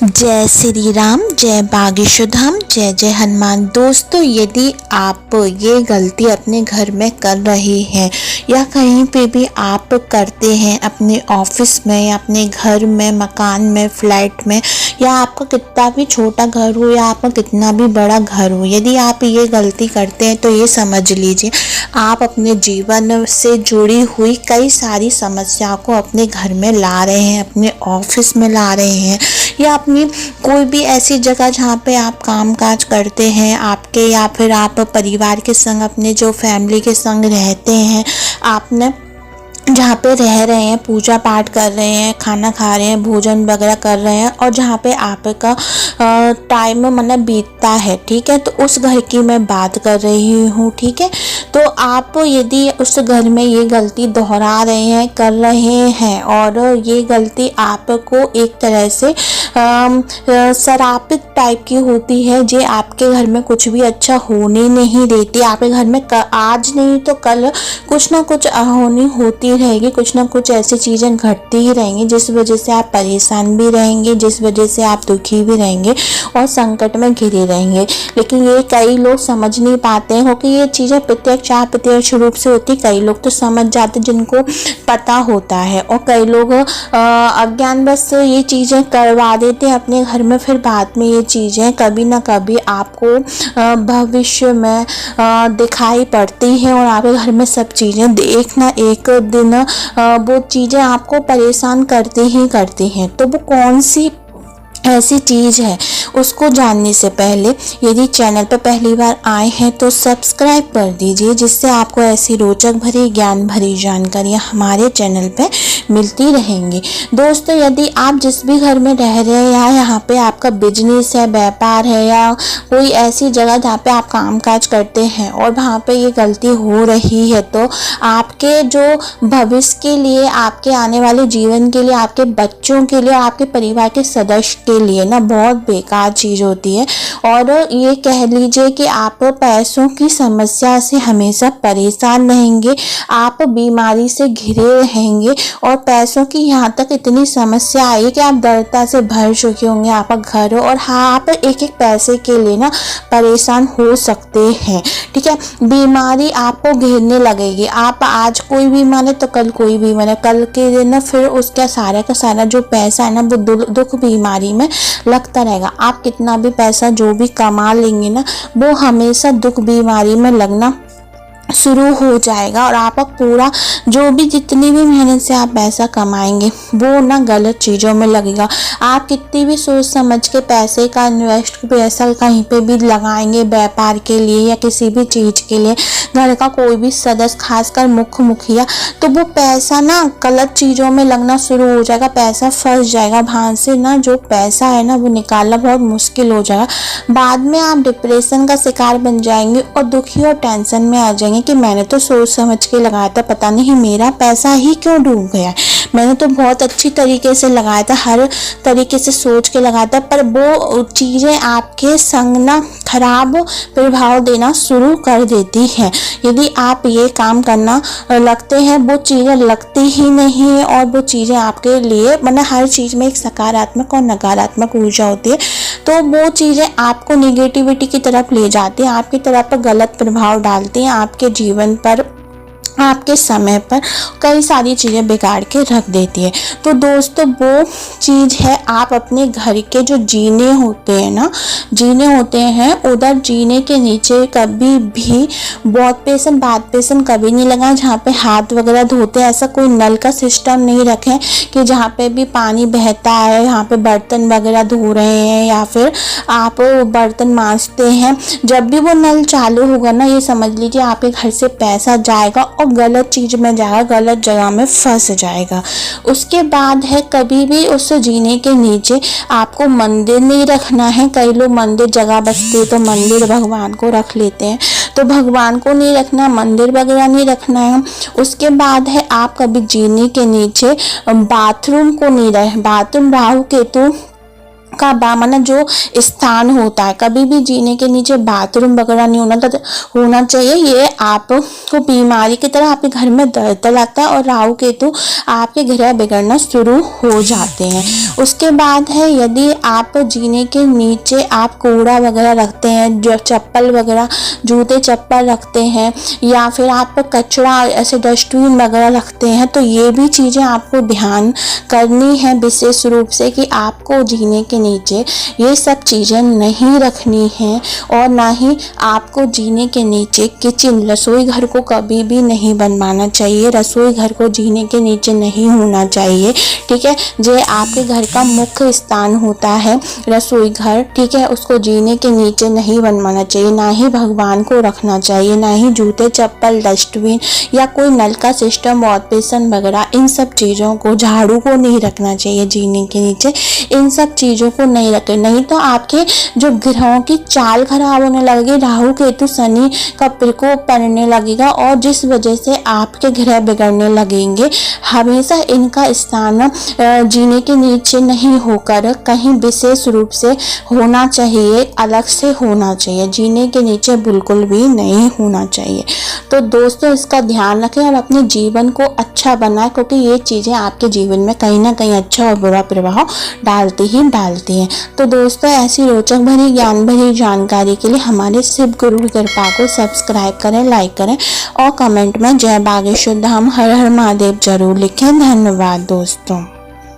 जय श्री राम, जय बागेश्वर धाम, जय जय हनुमान। दोस्तों, यदि आप ये गलती अपने घर में कर रहे हैं या कहीं पे भी आप करते हैं, अपने ऑफिस में या अपने घर में, मकान में, फ्लैट में, या आपका कितना भी छोटा घर हो या आपका कितना भी बड़ा घर हो, यदि आप ये गलती करते हैं तो ये समझ लीजिए आप अपने जीवन से जुड़ी हुई कई सारी समस्याओं को अपने घर में ला रहे हैं, अपने ऑफिस में ला रहे हैं, या अपनी कोई भी ऐसी जगह जहाँ पे आप काम काज करते हैं आपके, या फिर आप परिवार के संग, अपने जो फैमिली के संग रहते हैं, आपने जहाँ पे रह रहे हैं, पूजा पाठ कर रहे हैं, खाना खा रहे हैं, भोजन वगैरह कर रहे हैं, और जहाँ पे आपका टाइम मतलब बीतता है, ठीक है। तो उस घर की मैं बात कर रही हूँ, ठीक है। तो आप यदि उस घर में ये गलती दोहरा रहे हैं, कर रहे हैं, और ये गलती आपको एक तरह से शरापित टाइप की होती है, जो आपके घर में कुछ भी अच्छा होने नहीं देती। आपके घर में आज नहीं तो कल कुछ ना कुछ अनहोनी होती रहेगी, कुछ ना कुछ ऐसी चीज़ें घटती ही रहेंगी जिस वजह से आप परेशान भी रहेंगे, जिस वजह से आप दुखी भी रहेंगे और संकट में घिरे रहेंगे। लेकिन ये कई लोग समझ नहीं पाते हैं, क्योंकि ये चीज़ें प्रत्यक्ष अप्रत्यक्ष रूप से होती। कई लोग तो समझ जाते जिनको पता होता है, और कई लोग अज्ञानवश ये चीज़ें करवा देते हैं अपने घर में। फिर बाद में ये चीज़ें कभी ना कभी आपको भविष्य में दिखाई पड़ती हैं, और आपके घर में सब चीज़ें एक ना एक दिन वो चीज़ें आपको परेशान करती ही करती हैं। तो वो कौन सी ऐसी चीज़ है, उसको जानने से पहले यदि चैनल पर पहली बार आए हैं तो सब्सक्राइब कर दीजिए, जिससे आपको ऐसी रोचक भरी, ज्ञान भरी जानकारियाँ हमारे चैनल पे मिलती रहेंगी। दोस्तों, यदि आप जिस भी घर में रह रहे हैं, या यहाँ पे आपका बिजनेस है, व्यापार है, या कोई ऐसी जगह जहाँ पे आप काम काज करते हैं और वहाँ पे ये गलती हो रही है, तो आपके जो भविष्य के लिए, आपके आने वाले जीवन के लिए, आपके बच्चों के लिए, आपके परिवार के सदस्य के लिए ना बहुत बेकार चीज़ होती है। और ये कह लीजिए कि आप पैसों की समस्या से हमेशा परेशान रहेंगे, आप बीमारी से घिरे रहेंगे, और पैसों की यहाँ तक इतनी समस्या आई कि आप दरिद्रता से भर चुके होंगे आपका घर, और हाँ, आप एक एक पैसे के लिए ना परेशान हो सकते हैं, ठीक है। बीमारी आपको घेरने लगेगी, आप आज कोई बीमार है तो कल कोई बीमार है, कल के दिन ना फिर उसका सारा का सारा जो पैसा है ना वो दुख बीमारी में लगता रहेगा। आप कितना भी पैसा जो भी कमा लेंगे ना, वो हमेशा दुख बीमारी में लगना शुरू हो जाएगा, और आपका पूरा जो भी जितनी भी मेहनत से आप पैसा कमाएंगे वो ना गलत चीज़ों में लगेगा। आप कितनी भी सोच समझ के पैसे का पैसा कहीं पे भी लगाएंगे, व्यापार के लिए या किसी भी चीज़ के लिए, घर का कोई भी सदस्य, खासकर मुखिया, तो वो पैसा ना गलत चीज़ों में लगना शुरू हो जाएगा, पैसा फंस जाएगा। वहाँ से ना जो पैसा है ना वो निकालना बहुत मुश्किल हो जाएगा। बाद में आप डिप्रेशन का शिकार बन जाएंगे और दुखी और टेंशन में आ जाएंगे कि मैंने तो सोच समझ के लगाया था, पता नहीं मेरा पैसा ही क्यों डूब गया। मैंने तो बहुत अच्छी तरीके से लगाया था, हर तरीके से सोच के लगाया था, पर वो चीज़ें आपके संग ना खराब प्रभाव देना शुरू कर देती हैं। यदि आप ये काम करना लगते हैं, वो चीज़ें लगती ही नहीं है, और वो चीज़ें आपके लिए मतलब हर चीज़ में एक सकारात्मक और नकारात्मक ऊर्जा होती है, तो वो चीज़ें आपको निगेटिविटी की तरफ ले जाती हैं, आपकी तरफ गलत प्रभाव डालती हैं, आपके जीवन पर, आपके समय पर कई सारी चीज़ें बिगाड़ के रख देती है। तो दोस्तों, वो चीज़ है आप अपने घर के जो जीने होते हैं ना, जीने होते हैं, उधर जीने के नीचे कभी भी बहुत पेशन बात पेशन कभी नहीं लगाएं। जहाँ पे हाथ वगैरह धोते हैं, ऐसा कोई नल का सिस्टम नहीं रखें कि जहाँ पे भी पानी बहता है, यहाँ पे बर्तन वगैरह धो रहे हैं या फिर आप बर्तन मांजते हैं, जब भी वो नल चालू होगा ना, ये समझ लीजिए आपके घर से पैसा जाएगा और गलत चीज़ में जाएगा, गलत जगह में फंस जाएगा। उसके बाद है, कभी भी उस जीने के नीचे आपको मंदिर नहीं रखना है। कई लोग मंदिर जगह बचती है तो मंदिर भगवान को रख लेते हैं, तो भगवान को नहीं रखना, मंदिर वगैरह नहीं रखना है। उसके बाद है, आप कभी जीने के नीचे बाथरूम को नहीं रख, बाथरूम राहु केतु मतलब जो स्थान होता है, कभी भी जीने के नीचे बाथरूम वगैरह नहीं होना चाहिए। ये आपको बीमारी की तरह आपके घर में दर्द लगता है और राहु केतु आपके ग्रह बिगड़ना शुरू हो जाते हैं। उसके बाद है, यदि आप जीने के नीचे आप कूड़ा वगैरह रखते हैं, जो चप्पल वगैरह, जूते चप्पल रखते हैं, या फिर आप कचरा ऐसे डस्टबिन वगैरह रखते हैं, तो ये भी चीज़ें आपको ध्यान करनी है विशेष रूप से कि आपको जीने के नीचे ये सब चीज़ें नहीं रखनी है। और ना ही आपको जीने के नीचे किचन, रसोई घर को कभी भी नहीं बनवाना चाहिए। रसोई घर को जीने के नीचे नहीं होना चाहिए, ठीक है। जो आपके घर का मुख्य स्थान होता है रसोई घर, ठीक है, उसको जीने के नीचे नहीं बनवाना चाहिए। ना ही भगवान को रखना चाहिए, ना ही जूते चप्पल, डस्टबिन या कोई नल का सिस्टम, वॉश बेसिन वगैरह, इन सब चीज़ों को, झाड़ू को नहीं रखना चाहिए जीने के नीचे। इन सब चीज़ों को नहीं रखें, नहीं तो आपके जो ग्रहों की चाल खराब होने लगेगी, राहु केतु शनि का प्रकोप पड़ने लगेगा और जिस वजह से आपके ग्रह बिगड़ने लगेंगे। हमेशा इनका स्थान जीने के नीचे नहीं होकर कहीं विशेष रूप से होना चाहिए, अलग से होना चाहिए। जीने के नीचे बिल्कुल भी नहीं होना चाहिए। तो दोस्तों, इसका ध्यान रखें और अपने जीवन को अच्छा बनाएं, क्योंकि ये चीज़ें आपके जीवन में कहीं ना कहीं अच्छा और बुरा प्रभाव डालती हैं। तो दोस्तों, ऐसी रोचक भरी, ज्ञान भरी जानकारी के लिए हमारे शिव गुरु की कृपा को सब्सक्राइब करें, लाइक करें और कमेंट में जय बागेश्वर धाम हर हर महादेव जरूर लिखें। धन्यवाद दोस्तों।